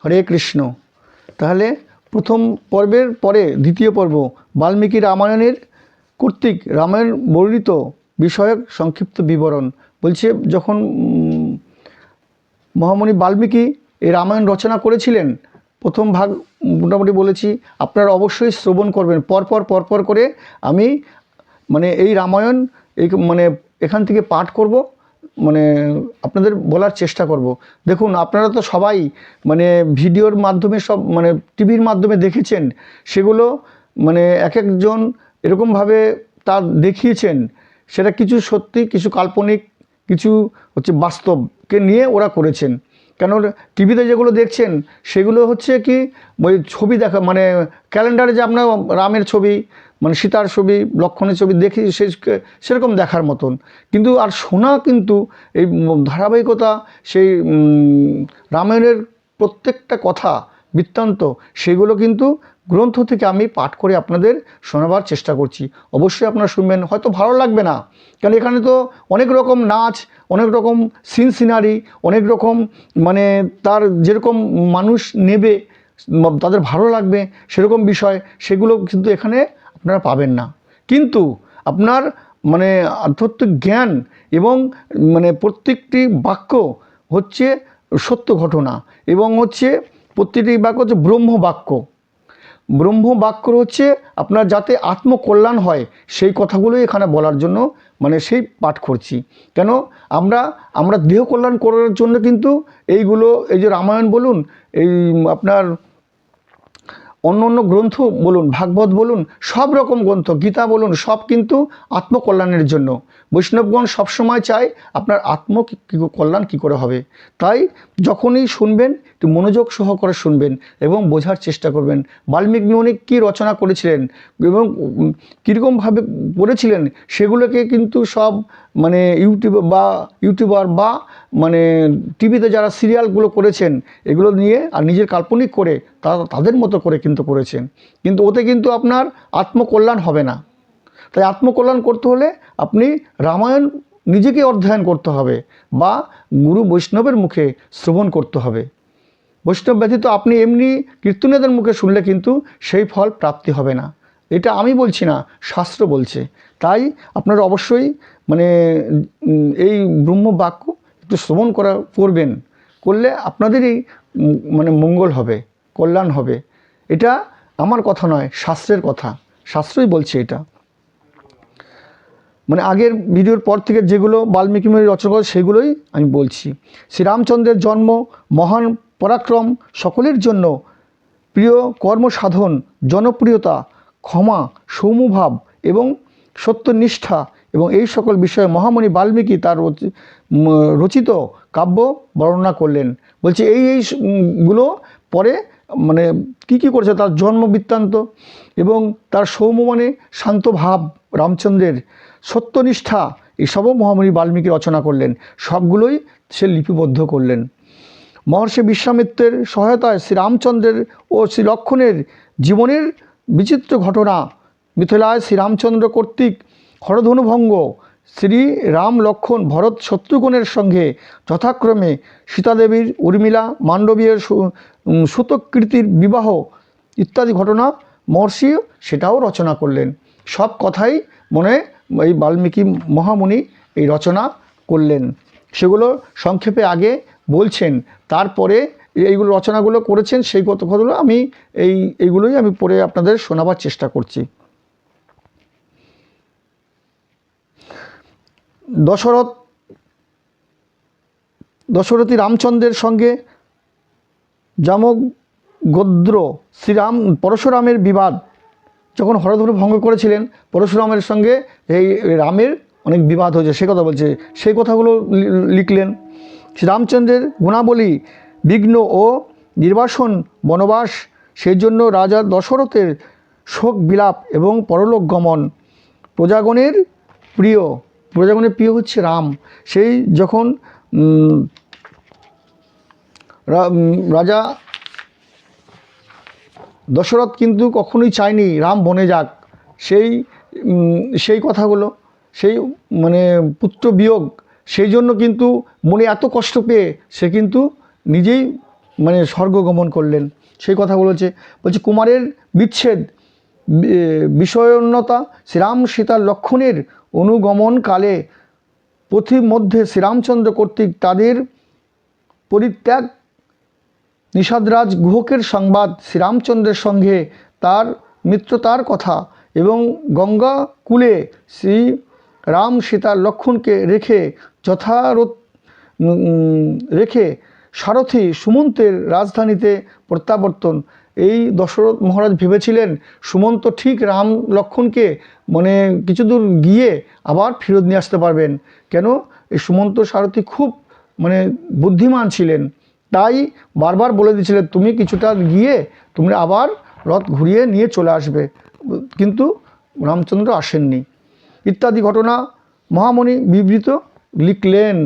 হরে কৃষ্ণ। তাহলে প্রথম পর্বের পরে দ্বিতীয় পর্ব বাল্মীকি রামায়ণের কর্তৃক রামায়ণ বর্ণিত বিষয়ক সংক্ষিপ্ত বিবরণ বলছে। যখন মহামণি বাল্মীকি এই রামায়ণ রচনা করেছিলেন, প্রথম ভাগ মোটামুটি বলেছি, আপনারা অবশ্যই শ্রবণ করবেন পরপর করে। আমি এই রামায়ণ এখান থেকে পাঠ করব, আপনাদের বলার চেষ্টা করব। দেখুন, আপনারা তো সবাই ভিডিওর মাধ্যমে সব টিভির মাধ্যমে দেখেছেন, সেগুলো এক একজন এরকমভাবে তা দেখিয়েছেন, সেটা কিছু সত্যি, কিছু কাল্পনিক, কিছু হচ্ছে বাস্তবকে নিয়ে ওরা করেছেন। কেন টিভিতে যেগুলো দেখছেন সেগুলো হচ্ছে কি ওই ছবি দেখা, ক্যালেন্ডারে যে আপনার রামের ছবি, সীতার ছবি, লক্ষ্মণের ছবি দেখি সেরকম দেখার মতন। কিন্তু আর শোনা কিন্তু এই ধারাবাহিকতা, সেই রামায়ণের প্রত্যেকটা কথা বৃত্তান্ত, সেগুলো কিন্তু গ্রন্থ থেকে আমি পাঠ করে আপনাদের শোনাবার চেষ্টা করছি। অবশ্যই আপনারা শুনবেন, হয়তো ভালো লাগবে না, কারণ এখানে তো অনেক রকম নাচ, অনেক রকম সিনারি, অনেক রকম তার যেরকম মানুষ নেবে, তাদের ভালো লাগবে সেরকম বিষয়, সেগুলো কিন্তু এখানে আপনারা পাবেন না। কিন্তু আপনার আধ্যাত্মিক জ্ঞান এবং প্রত্যেকটি বাক্য হচ্ছে সত্য ঘটনা, এবং হচ্ছে প্রত্যেকটি বাক্য হচ্ছে ব্রহ্মবাক্য হচ্ছে আপনার যাতে আত্মকল্যাণ হয়, সেই কথাগুলোই এখানে বলার জন্য সেই পাঠ করছি। কেন আমরা দেহ কল্যাণ করার জন্য কিন্তু এইগুলো, এই যে রামায়ণ বলুন, এই আপনার অন্য গ্রন্থ বলুন, ভাগবত বলুন, সব রকম গ্রন্থ, গীতা বলুন, সব কিন্তু আত্মকল্যাণের জন্য। বৈষ্ণবগণ সবসময় চায় আপনার কল্যাণ কী করে হবে। তাই যখনই শুনবেন একটু মনোযোগ সহকারে শুনবেন এবং বোঝার চেষ্টা করবেন বাল্মীকি মুনি কী রচনা করেছিলেন এবং কীরকমভাবে করেছিলেন। সেগুলোকে কিন্তু সব ইউটিউবার বা টিভিতে যারা সিরিয়ালগুলো করেছেন, এগুলো নিয়ে আর নিজের কাল্পনিক করে তাদের মতো করে কিন্তু করেছেন, কিন্তু ওতে কিন্তু আপনার আত্মকল্যাণ হবে না। তাই আত্মকল্যাণ করতে হলে আপনি রামায়ণ নিজেকে অধ্যয়ন করতে হবে বা গুরু বৈষ্ণবের মুখে শ্রবণ করতে হবে। বৈষ্ণব ব্যতীত আপনি এমনি কীর্তনীয়দের মুখে শুনলে কিন্তু সেই ফল প্রাপ্তি হবে না। এটা আমি বলছি না, শাস্ত্র বলছে। তাই আপনারা অবশ্যই এই ব্রহ্মবাক্য একটু শ্রবণ করবেন, করলে আপনাদেরই মঙ্গল হবে, কল্যাণ হবে। এটা আমার কথা নয়, শাস্ত্রের কথা, শাস্ত্রই বলছে এটা। আগের ভিডিওর পর থেকে যেগুলো বাল্মীকি মুনি রচনা করে সেগুলোই আমি বলছি। শ্রীরামচন্দ্রের জন্ম, মহান পরাক্রম, সকলের জন্য প্রিয় কর্মসাধন, জনপ্রিয়তা, ক্ষমা, সৌম্যভাব এবং সত্যনিষ্ঠা এবং এই সকল বিষয়ে মহামণি বাল্মীকি তার রচিত কাব্য বর্ণনা করলেন। বলছে এইগুলো পরে কী করেছে, তার জন্ম বৃত্তান্ত এবং তার সৌম্য শান্ত ভাব, রামচন্দ্রের সত্যনিষ্ঠা, এসবও মহামণি বাল্মীকি রচনা করলেন। সবগুলোই সে লিপিবদ্ধ করলেন। মহর্ষি বিশ্বামিত্রের সহায়তায় শ্রীরামচন্দ্রের ও শ্রী লক্ষ্মণের জীবনের বিচিত্র ঘটনা, মিথিলায় শ্রীরামচন্দ্র কর্তৃক হরধনুভঙ্গ, শ্রী রাম লক্ষ্মণ ভরত শত্রুঘ্নের সঙ্গে যথাক্রমে সীতাদেবীর, উর্মিলা, মান্ডবীয়ের সুতকীর্তির বিবাহ ইত্যাদি ঘটনা মহর্ষি সেটাও রচনা করলেন। সব কথাই এই বাল্মীকি মহামুনি এই রচনা করলেন। সেগুলো সংক্ষেপে আগে বলছেন, তারপরে এইগুলো রচনাগুলো করেছেন, সেই কথাগুলো আমি এইগুলোই আমি পড়ে আপনাদের শোনাবার চেষ্টা করছি। দশরথী রামচন্দ্রের সঙ্গে জামগোদ্র পরশুরামের বিবাদ, যখন হরধনু ভঙ্গ করেছিলেন, পরশুরামের সঙ্গে এই রামের অনেক বিবাদ হয়েছে, সে কথা বলছে, সেই কথাগুলো লিখলেন। শ্রীরামচন্দ্রের গুণাবলী, বিঘ্ন ও নির্বাসন, বনবাস, সেই জন্য রাজা দশরথের শোক বিলাপ এবং পরলোক গমন। প্রজাগণের প্রিয় হচ্ছে রাম। সেই যখন রাজা দশরথ কিন্তু কখনোই চায়নি রাম বনে যাক, সেই কথাগুলো, সেই পুত্র বিয়োগ, সেই জন্য কিন্তু মনে এত কষ্ট পেয়ে সে কিন্তু নিজেই মানে স্বর্গগমন করলেন, সেই কথা বলছে। কুমারের বিচ্ছেদ, বিষয়োন্নতা, শ্রীরাম সীতার লক্ষণের অনুগমনকালে পথিমধ্যে শ্রীরামচন্দ্র কর্তৃক তাদের পরিত্যাগ, নিষাদরাজ গুহকের সংবাদ, শ্রীরামচন্দ্রের সঙ্গে তার মিত্রতার কথা এবং গঙ্গা কূলে শ্রী রাম সীতার লক্ষণকে রেখে সারথি সুমন্তের রাজধানীতে প্রত্যাবর্তন। এই দশরথ মহারাজ ভেবেছিলেন সুমন্ত ঠিক রাম লক্ষণকে মানে কিছু দূর গিয়ে আবার ফেরত নিয়ে আসতে পারবেন। কেন, এই সুমন্ত সারথি খুব মানে বুদ্ধিমান ছিলেন, তাই বারবার বলে দিয়েছিলেন তুমি কিছুটা গিয়ে তুমি আবার রথ ঘুরিয়ে নিয়ে চলে আসবে, কিন্তু রামচন্দ্র আসেননি ইত্যাদি ঘটনা মহামণি বিবৃত লিখলেন।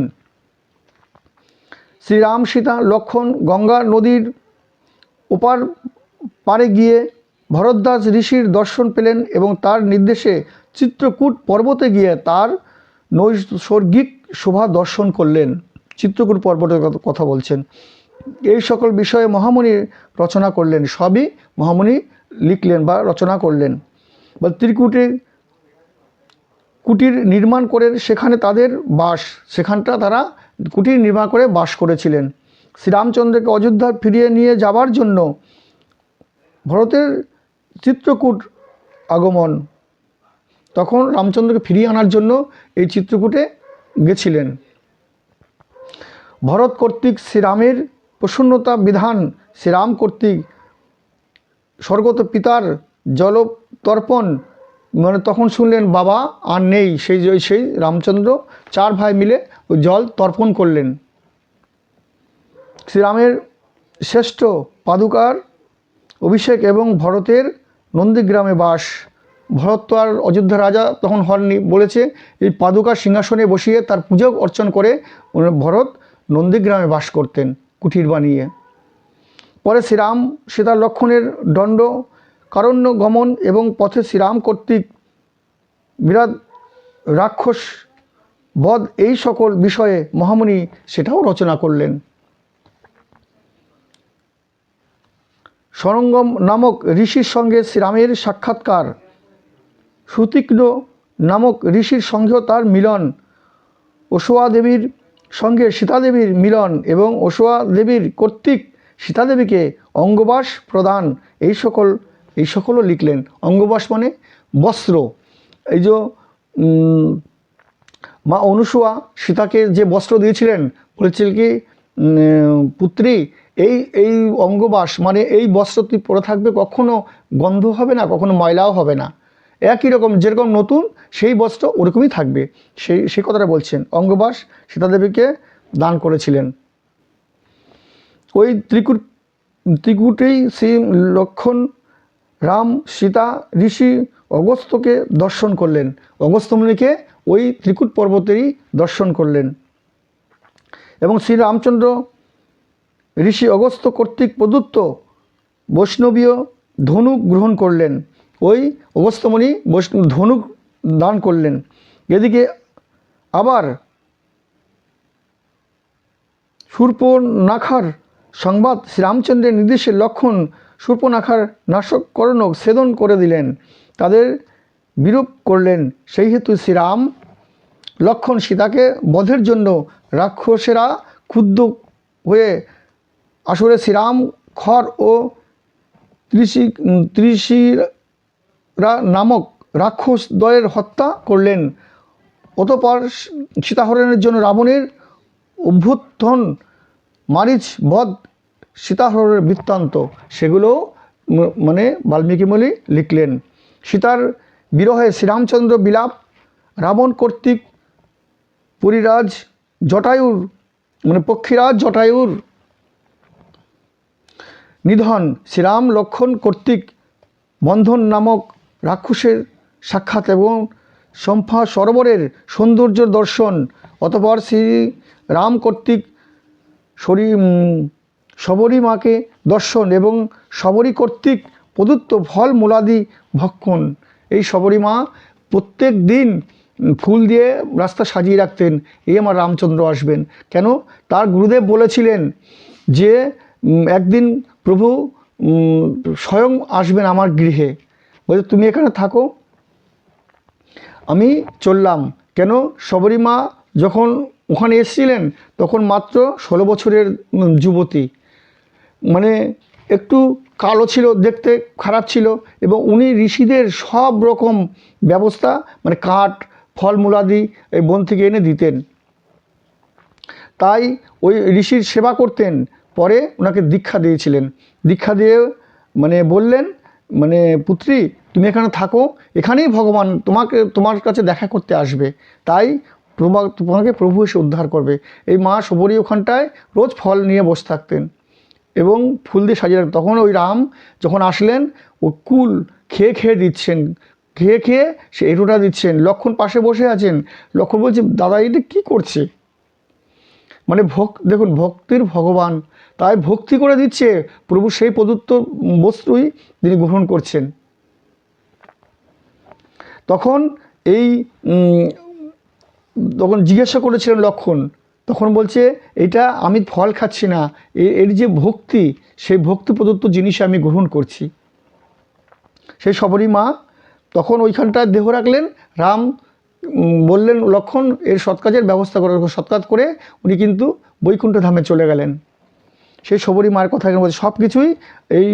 শ্রীরাম সীতা লক্ষণ গঙ্গা নদীর ওপার পারে গিয়ে ভরদ্বাজ ঋষির দর্শন পেলেন এবং তার নির্দেশে চিত্রকূট পর্বতে গিয়ে তার নৈসর্গিক শোভা দর্শন করলেন। চিত্রকূট পর্বতের কথা বলছেন। এই সকল বিষয়ে মহামণি রচনা করলেন, সবই মহামণি লিখলেন বা রচনা করলেন। বা ত্রিকুটে কুটির নির্মাণ করে সেখানে তাদের বাস, সেখানটা তারা কুটির নির্মাণ করে বাস করেছিলেন। শ্রীরামচন্দ্রকে অযোধ্যা ফিরিয়ে নিয়ে যাবার জন্য ভরতের চিত্রকূট আগমন, তখন রামচন্দ্রকে ফিরিয়ে আনার জন্য এই চিত্রকূটে গেছিলেন। ভরত কর্তৃক শ্রীরামের প্রসন্নতা বিধান, শ্রীরাম কর্তৃক স্বর্গত পিতার জলতর্পণ, মানে তখন শুনলেন বাবা আর নেই, সেই রামচন্দ্র 4 ভাই মিলে ওই জল তর্পণ করলেন। শ্রীরামের শ্রেষ্ঠ পাদুকার অভিষেক এবং ভরতের নন্দীগ্রামে বাস। ভরত তো আর অযোধ্যা রাজা তখন হননি, বলেছে এই পাদুকা সিংহাসনে বসিয়ে তার পুজো অর্চন করে ভরত নন্দীগ্রামে বাস করতেন কুঠির বানিয়ে। পরে শ্রীরাম সীতার লক্ষণের দণ্ড কারণ্য গমন এবং পথে শ্রীরাম কর্তৃক বিরাট রাক্ষস বধ, এই সকল বিষয়ে মহামণি সেটাও রচনা করলেন। সরঙ্গম নামক ঋষির সঙ্গে শ্রীরামের সাক্ষাৎকার, সুতীক্ষ্ণ নামক ঋষির সঙ্গেও তার মিলন, অসোয়া দেবীর সঙ্গে সীতাদেবীর মিলন এবং অসোয়া দেবীর কর্তৃক সীতাদেবীকে অঙ্গবাস প্রদান, এই সকলও লিখলেন। অঙ্গবাস মানে বস্ত্র। এই যে মা অনুসুয়া সীতাকে যে বস্ত্র দিয়েছিলেন, বলেছিল কি পুত্রী এই অঙ্গবাস মানে এই বস্ত্রটি পরে থাকবে, কখনো গন্ধ হবে না, কখনো ময়লাও হবে না, একই রকম যেরকম নতুন সেই বস্ত্র ওরকমই থাকবে, সেই কথাটা বলছেন। অঙ্গবাস সীতাদেবীকে দান করেছিলেন। ওই ত্রিকুটেই শ্রী লক্ষণ রাম সীতা ঋষি অগস্ত্যকে দর্শন করলেন, অগস্ত্যমুনিকে ওই ত্রিকুট পর্বতেরই দর্শন করলেন এবং শ্রীরামচন্দ্র ঋষি অগস্ত্য কর্তৃক প্রদত্ত বৈষ্ণবীয় ধনুক গ্রহণ করলেন। ওই অগস্ত্যমুনি ধনুক দান করলেন। এদিকে আবার শূর্পণখার সংবাদ, শ্রীরামচন্দ্রের নির্দেশে লক্ষণ শূর্পণখার নাশককর্ণ ছেদন করে দিলেন, তাদের বিরূপ করলেন। সেই হেতু শ্রীরাম লক্ষণ সীতাকে বধের জন্য রাক্ষসেরা ক্ষুব্ধ হয়ে আসরে শ্রীরাম খর ও ত্রিশিরা নামক রাক্ষস দ্বয়ের হত্যা করলেন। অতঃপর সীতাহরণের জন্য রাবণের অভ্যুত্থান, মারিচ বধ, সীতাহরণের বৃত্তান্ত, সেগুলো মানে বাল্মীকি মুনি লিখলেন। সীতার বিরহে শ্রীরামচন্দ্র বিলাপ, রাবণ কর্তৃক পরিরাজ জটায়ুর মানে পক্ষীরাজ জটায়ুর নিধন, শ্রীরাম লক্ষণ কর্তৃক বন্ধন নামক রাক্ষসের সাক্ষাৎ এবং সম্ফা সরোবরের সৌন্দর্য দর্শন। অতঃপর শ্রীরাম কর্তৃক শবরীমাকে দর্শন এবং শবরী কর্তৃক প্রদত্ত ফল মূলাদি ভক্ষণ। এই শবরীমা প্রত্যেক দিন ফুল দিয়ে রাস্তা সাজিয়ে রাখতেন, এই আমার রামচন্দ্র আসবেন। কেন, তার গুরুদেব বলেছিলেন যে একদিন প্রভু স্বয়ং আসবেন আমার গৃহে। বলছে তুমি এখানে থাকো, আমি চললাম। কেন, শবরী মা যখন ওখানে এসেছিলেন তখন মাত্র 16 বছরের যুবতী, মানে একটু কালো ছিল, দেখতে খারাপ ছিল, এবং উনি ঋষিদের সব রকম ব্যবস্থা, মানে কাঠ ফলমূলাদি এই বন থেকে এনে দিতেন। তাই ওই ঋষির সেবা করতেন। পরে ওনাকে দীক্ষা দিয়েছিলেন। দীক্ষা দিয়ে মানে বললেন, মানে পুত্রী তুমি এখানে থাকো, এখানেই ভগবান তোমার কাছে দেখা করতে আসবে, তাই তোমাকে প্রভু এসে উদ্ধার করবে। এই মা শবরী ওখানটায় রোজ ফল নিয়ে বসে থাকতেন এবং ফুল দিয়ে সাজিয়ে রাখতেন। তখন ওই রাম যখন আসলেন, ও কুল খেয়ে খেয়ে দিচ্ছেন, খেয়ে খেয়ে সে এঁটোটা দিচ্ছেন। লক্ষ্মণ পাশে বসে আছেন। লক্ষ্মণ বলছে, দাদা এটা কী করছে? মানে দেখুন, ভক্তির ভগবান, তাই ভক্তি করে দিচ্ছে প্রভু, সেই প্রদত্ত বস্তুই তিনি গ্রহণ করছেন। তখন তখন জিজ্ঞাসা করেছিলেন লক্ষ্মণ, তখন বলছে এটা আমি ফল খাচ্ছি না, এর যে ভক্তি, সেই ভক্তি প্রদত্ত জিনিস আমি গ্রহণ করছি। সেই শবরী মা তখন ওইখানটায় দেহ রাখলেন। রাম বললেন, লক্ষ্মণ এর সৎকাজের ব্যবস্থা করে, সৎকাজ করে উনি কিন্তু বৈকুণ্ঠ ধামে চলে গেলেন। সেই শবরী মায়ের কথা এখানে বলছে। সব কিছুই এই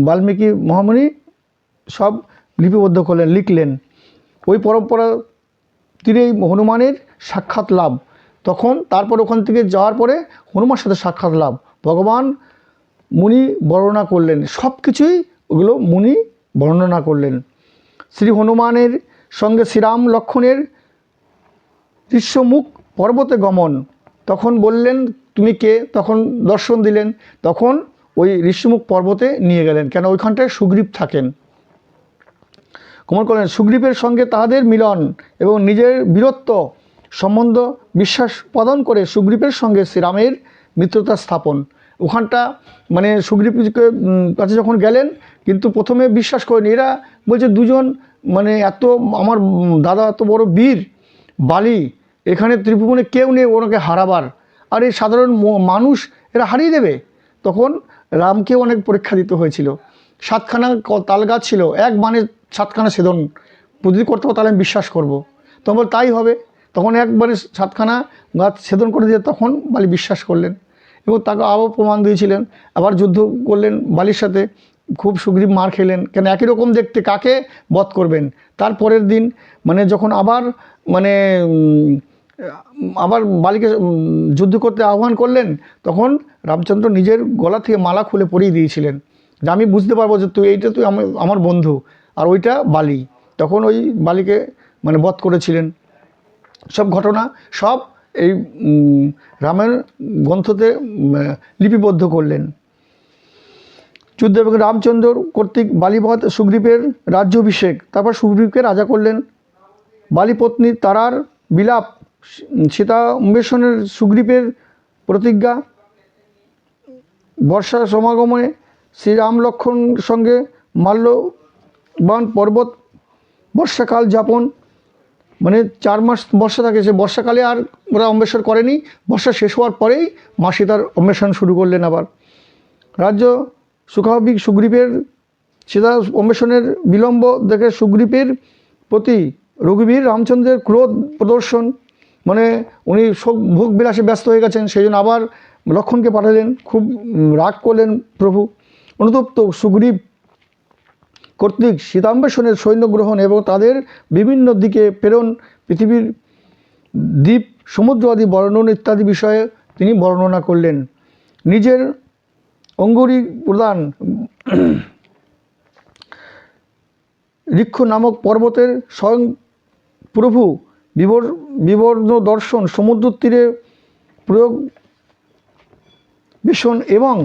বাল্মীকি মহামুনি সব লিপিবদ্ধ করলেন, লিখলেন। ওই পরম্পরা তিনিই হনুমানের সাক্ষাৎ লাভ। তখন তারপর ওখান থেকে যাওয়ার পরে হনুমানের সাথে সাক্ষাৎ লাভ, ভগবান মুনি বর্ণনা করলেন, সব কিছুই ওগুলো মুনি বর্ণনা করলেন। শ্রী হনুমানের সঙ্গে শ্রীরাম লক্ষ্মণের ঋষ্যমুখ পর্বতে গমন। তখন বললেন, তুমি কে? তখন দর্শন দিলেন। তখন ওই ঋষ্যমুখ পর্বতে নিয়ে গেলেন, কেন ওইখানটায় সুগ্রীব থাকেন। গমন করলেন। সুগ্রীবের সঙ্গে তাহাদের মিলন এবং নিজের বীরত্ব সম্বন্ধ বিশ্বাস প্রদান করে সুগ্রীবের সঙ্গে শ্রীরামের মিত্রতা স্থাপন। ওখানটা মানে সুগ্রীবকে কাছে যখন গেলেন, কিন্তু প্রথমে বিশ্বাস করেনি। এরা বলছে দুজন, মানে এত আমার দাদা এত বড় বীর বালি, এখানে ত্রিভুবনে কেউ নেই ওনাকে হারাবার, আর এই সাধারণ মানুষ এরা হারিয়ে দেবে। তখন রামকেও অনেক পরীক্ষা দিতে হয়েছিল। 7খানা তাল গাছ ছিল, এক বানে 7খানা সেদন যদি করতে পারো তাহলে আমি বিশ্বাস করব। তখন তাই হবে। তখন একবারে 7খানা গাছ ছেদন করে দিয়ে তখন বালি বিশ্বাস করলেন এবং তাকে আরও প্রমাণ দিয়েছিলেন। আবার যুদ্ধ করলেন বালির সাথে, খুব সুগ্রীব মার খেলেন, কেন একই রকম দেখতে, কাকে বধ করবেন। তারপরের দিন মানে যখন আবার বালিকে যুদ্ধ করতে আহ্বান করলেন, তখন রামচন্দ্র নিজের গলা থেকে মালা খুলে পরিয়ে দিয়েছিলেন, যে আমি বুঝতে পারবো যে তুই আমার বন্ধু, আর ওইটা বালি। তখন ওই বালিকে মানে বধ করেছিলেন। সব ঘটনা সব এই রামের গ্রন্থতে লিপিবদ্ধ করলেন। যুদ্ধ এবং রামচন্দ্র কর্তৃক বালিবধ, সুগ্রীবের রাজ্যাভিষেক, তারপর সুগ্রীবকে রাজা করলেন। বালিপত্নী তারার বিলাপ, সীতা অন্বেষণের সুগ্রীবের প্রতিজ্ঞা, বর্ষা সমাগমে শ্রীরাম লক্ষ্মণ সঙ্গে মাল্যবান পর্বত বর্ষাকাল যাপন, মানে 4 মাস বর্ষা থাকে, সে বর্ষাকালে আর ওরা অন্বেষণ করেনি, বর্ষা শেষ হওয়ার পরেই মা সীতার অন্বেষণ শুরু করলেন। আবার রাজ্য সুখাবিক সুগ্রীবের সীতা অন্বেষণের বিলম্ব দেখে সুগ্রীবের প্রতি রঘুবীর রামচন্দ্রের ক্রোধ প্রদর্শন, মানে উনি ভোগ বিলাসে ব্যস্ত হয়ে গেছেন, সেই জন্য আবার লক্ষ্মণকে পাঠালেন। খুব রাগ করলেন প্রভু। অনুতপ্ত সুগ্রীব কর্তৃক সীতান্বেষণের সৈন্য গ্রহণ এবং তাদের বিভিন্ন দিকে প্রেরণ, পৃথিবীর দ্বীপ সমুদ্র আদি বর্ণন ইত্যাদি বিষয়ে তিনি বর্ণনা করলেন। নিজের অঙ্গুরি প্রদান ঋক্ষ নামক পর্বতের স্বয়ং প্রভু বিবর্ণ দর্শন, সমুদ্র তীরে প্রয়োগ ভীষণ এবং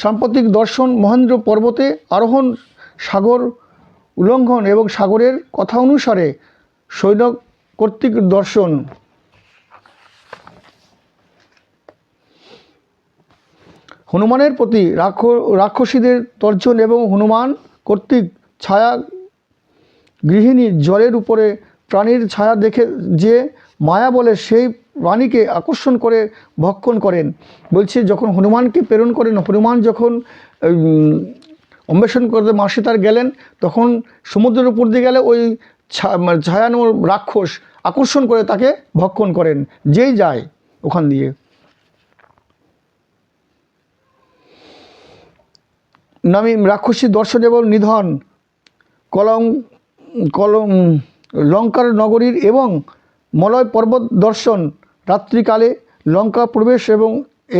সাম্প্রতিক দর্শন, মহেন্দ্র পর্বতে আরোহণ, সাগর উল্লঙ্ঘন এবং সাগরের কথা অনুসারে সৈন্য কর্তৃক দর্শন। হনুমানের প্রতি রাক্ষসীদের তর্জন এবং হনুমান কর্তৃক ছায়া গৃহিণী জলের উপরে প্রাণীর ছায়া দেখে যে মায়া বলে সেই প্রাণীকে আকর্ষণ করে ভক্ষণ করেন। বলছে যখন হনুমানকে প্রেরণ করেন, হনুমান যখন অন্বেষণ করতে মা সীতার গেলেন, তখন সমুদ্রের উপর দিয়ে গেলে ওই ছায়ানো রাক্ষস আকর্ষণ করে তাকে ভক্ষণ করেন, যেই যায় ওখান দিয়ে। নামি রাক্ষসী দর্শন এবং নিধন, লঙ্কার নগরীর এবং মলয় পর্বত দর্শন, রাত্রিকালে লঙ্কা প্রবেশ এবং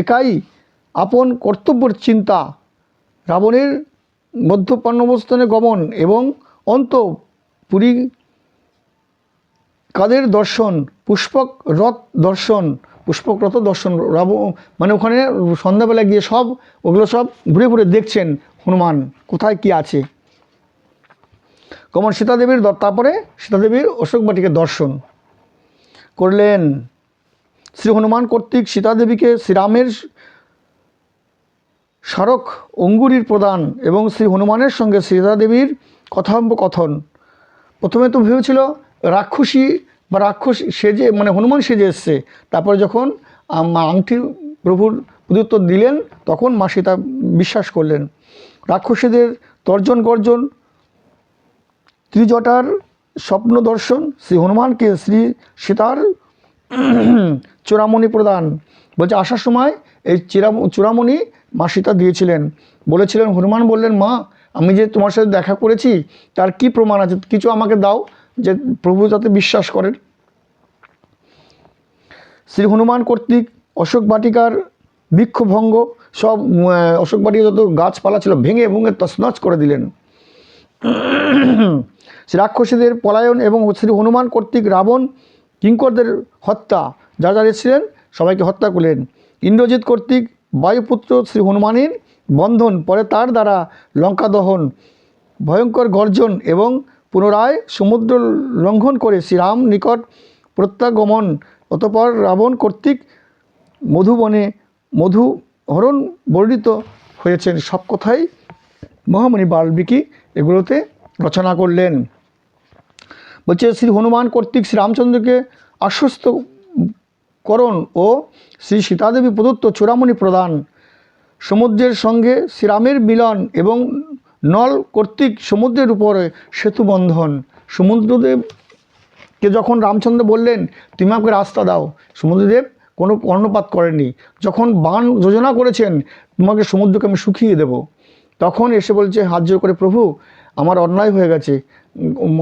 একাই আপন কর্তব্যের চিন্তা, রাবণের মধ্যপর্ণবস্থানে গমন এবং অন্তঃপুরী কাদের দর্শন, পুষ্পক রথ দর্শন, পুষ্পক রথ দর্শন। মানে ওখানে সন্ধ্যাবেলা গিয়ে সব ওগুলো সব ঘুরে ঘুরে দেখছেন হনুমান কোথায় কি আছে। কমন সীতাদেবীর তারপরে সীতাদেবীর অশোক বাটিকে দর্শন করলেন। শ্রী হনুমান কর্তৃক সীতাদেবীকে শ্রীরামের স্মারক অঙ্গুরীর প্রদান এবং শ্রী হনুমানের সঙ্গে সীতাদেবীর কথোপকথন। প্রথমে তো ভেবেছিল রাক্ষসী বা রাক্ষস সেজে, মানে হনুমান সেজে এসছে। তারপরে যখন আংটি প্রভুর প্রদত্ত দিলেন, তখন মা সীতা বিশ্বাস করলেন। রাক্ষসীদের তর্জন গর্জন, ত্রিজটার স্বপ্ন দর্শন, শ্রী হনুমানকে শ্রী সীতার চূড়ামণি প্রদান। বলছে আসার সময় এই চূড়ামণি মা সীতা দিয়েছিলেন। বলেছিলেন, হনুমান বললেন, মা আমি যে তোমার সাথে দেখা করেছি তার কি প্রমাণ আছে, কিছু আমাকে দাও যে প্রভু যাতে বিশ্বাস করেন। শ্রী হনুমান কর্তৃক অশোক বাটিকার বৃক্ষভঙ্গ, সব অশোক বাটিকা যত গাছপালা ছিল ভেঙে ভেঙে তছনছ করে দিলেন। শ্রী রাক্ষসীদের পলায়ন এবং শ্রী হনুমান কর্তৃক রাবণ কিঙ্করদের হত্যা, যারা যারা ছিলেন সবাইকে হত্যা করলেন। ইন্দ্রজিৎ কর্তৃক বায়ুপুত্র শ্রী হনুমানের বন্ধন, পরে তার দ্বারা লঙ্কা দহন, ভয়ঙ্কর গর্জন এবং পুনরায় সমুদ্র লঙ্ঘন করে শ্রীরাম নিকট প্রত্যাগমন। অতঃপর রাবণ কর্তৃক মধুবনে মধু হরণ বর্ণিত হয়েছেন। সব কথাই মহামুনি বাল্মীকি এগুলোতে রচনা করলেন। বলছে শ্রী হনুমান কর্তৃক শ্রীরামচন্দ্রকে আশ্বস্তকরণ ও শ্রী সীতাদেবী প্রদত্ত চূড়ামণি প্রদান, সমুদ্রের সঙ্গে শ্রীরামের মিলন এবং নল কর্তৃক সমুদ্রের উপরে সেতু বন্ধন। সমুদ্রদেবকে যখন রামচন্দ্র বললেন তুমি আমাকে রাস্তা দাও, সমুদ্রদেব কোনো কর্ণপাত করেননি। যখন বাণ যোজনা করেছেন তোমাকে সমুদ্রকে আমি শুকিয়ে দেব, তখন এসে বলছে হাত জোড় করে, প্রভু আমার অন্যায় হয়ে গেছে,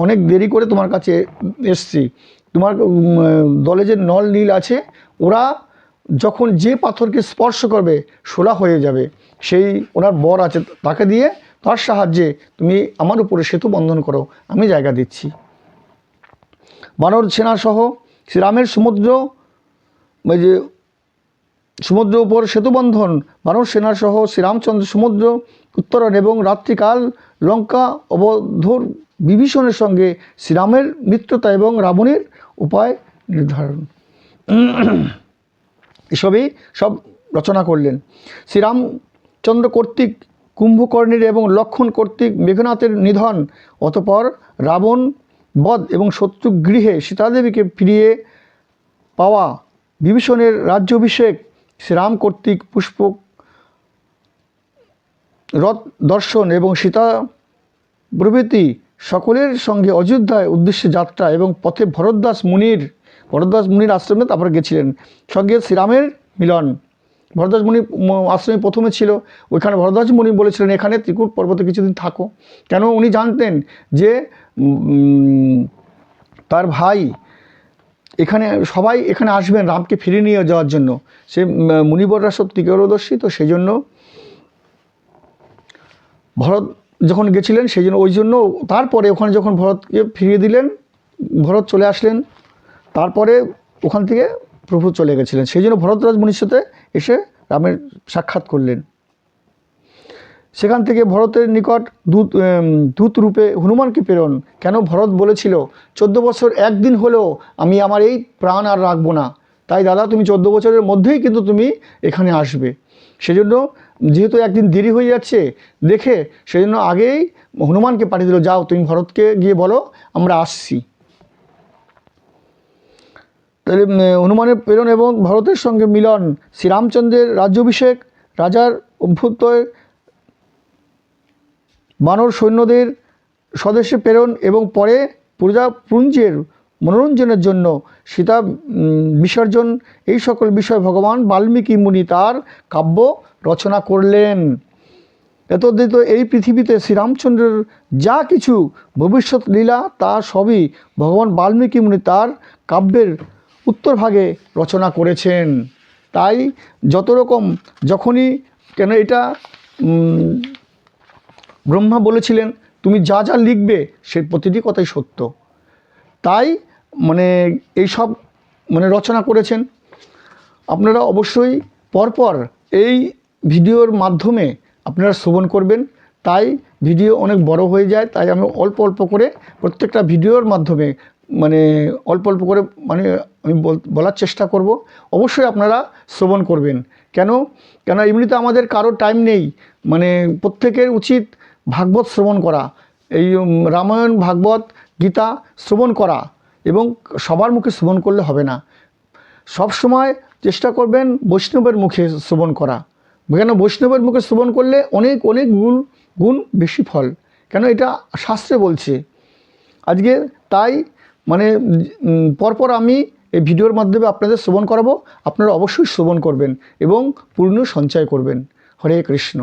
অনেক দেরি করে তোমার কাছে এসছি। তোমার দলে যে নল নীল আছে, ওরা যখন যে পাথরকে স্পর্শ করবে সোলা হয়ে যাবে। সেই ওনার বর আছে, তাকে দিয়ে তার সাহায্যে তুমি আমার উপরে সেতু বন্ধন করো, আমি জায়গা দিচ্ছি। বানর সেনাসহ শ্রীরামের সমুদ্র, ওই যে সমুদ্র উপর সেতুবন্ধন, বানর সেনাসহ শ্রীরামচন্দ্র সমুদ্র উত্তরণ এবং রাত্রিকাল লঙ্কা অবধূর বিভীষণের সঙ্গে শ্রীরামের মিত্রতা এবং রাবণের উপায় নির্ধারণ, এসবই সব রচনা করলেন। শ্রীরামচন্দ্র কর্তৃক কুম্ভকর্ণের এবং লক্ষণ কর্তৃক মেঘনাথের নিধন, অতঃপর রাবণ বধ এবং শত্রু গৃহে সীতাদেবীকে ফিরিয়ে পাওয়া, বিভীষণের রাজ্যাভিষেক, শ্রীরাম কর্তৃক পুষ্পক রথ দর্শন এবং সীতা প্রভৃতি সকলের সঙ্গে অযোধ্যায় উদ্দেশ্যে যাত্রা এবং পথে ভরদ্বাজ মুনির আশ্রমে তারপরে গেছিলেন, সঙ্গে শ্রীরামের মিলন। ভরদ্বাজ মুনি আশ্রমে প্রথমে ছিল, ওইখানে ভরদ্বাজ মুনি বলেছিলেন এখানে ত্রিকূট পর্বতে কিছুদিন থাকো। কেন উনি জানতেন যে তার ভাই এখানে সবাই এখানে আসবেন রামকে ফিরিয়ে নিয়ে যাওয়ার জন্য। সে মুনিবররা সব ত্রিকালদর্শী, তো সেই জন্য ভরত যখন গেছিলেন সেই জন্য, ওই জন্য তারপরে ওখানে যখন ভরতকে ফিরিয়ে দিলেন, ভরত চলে আসলেন, তারপরে ওখান থেকে প্রভু চলে গেছিলেন। সেই জন্য ভরতরাজ মুনির সাথে এসে রামের সাক্ষাৎ করলেন। সেখান থেকে ভরতের নিকট দূত রূপে হনুমানকে প্রেরণ। কেন ভরত বলেছিল 14 বছর একদিন হলেও আমি আমার এই প্রাণ আর রাখবো না, তাই দাদা তুমি 14 বছরের মধ্যেই কিন্তু তুমি এখানে আসবে। সেজন্য যেহেতু একদিন দেরি হয়ে যাচ্ছে দেখে, সেজন্য আগেই হনুমানকে পাঠিয়ে দিল, যাও তুমি ভরতকে গিয়ে বলো আমরা আসছি। তাহলে হনুমানের প্রেরণ এবং ভরতের সঙ্গে মিলন, শ্রীরামচন্দ্রের রাজ্যাভিষেক, রাজার অভ্যুদয়, বানর সৈন্যদের স্বদেশে প্রেরণ এবং পরে প্রজাপুঞ্জের মনোরঞ্জনের জন্য সীতা বিসর্জন, এই সকল বিষয় ভগবান বাল্মীকি মুনি তার কাব্য রচনা করলেন। এতদ্দিত এই পৃথিবীতে শ্রীরামচন্দ্রের যা কিছু ভবিষ্যৎ লীলা তা সবই ভগবান বাল্মীকি মুনি তার কাব্যের উত্তরভাগে রচনা করেছেন। তাই যত রকম যখনই কেন এটা ব্রহ্মা বলেছিলেন তুমি যা যা লিখবে সেই প্রতিটি কথাই সত্য, তাই মানে এইসব মানে রচনা করেছেন। আপনারা অবশ্যই পরপর এই ভিডিওর মাধ্যমে আপনারা শ্রবণ করবেন, তাই ভিডিও অনেক বড় হয়ে যায়, তাই আমি অল্প অল্প করে প্রত্যেকটা ভিডিওর মাধ্যমে মানে অল্প অল্প করে মানে আমি বলার চেষ্টা করব। অবশ্যই আপনারা শ্রবণ করবেন। কেন এমনিতে আমাদের কারোর টাইম নেই, মানে প্রত্যেকের উচিত ভাগবত শ্রবণ করা, এই রামায়ণ ভাগবত গীতা শ্রবণ করা, এবং সবার মুখে শ্রবণ করলে হবে না, সব সময় চেষ্টা করবেন বৈষ্ণবের মুখে শ্রবণ করা। কেন বৈষ্ণবের মুখে শ্রবণ করলে অনেক অনেক গুণ বেশি ফল, কেন এটা শাস্ত্রে বলছে। আজকে তাই মানে পরপর আমি এই ভিডিওর মাধ্যমে আপনাদের শ্রবণ করাবো, আপনারা অবশ্যই শ্রবণ করবেন এবং পূর্ণ সঞ্চয় করবেন। হরে কৃষ্ণ।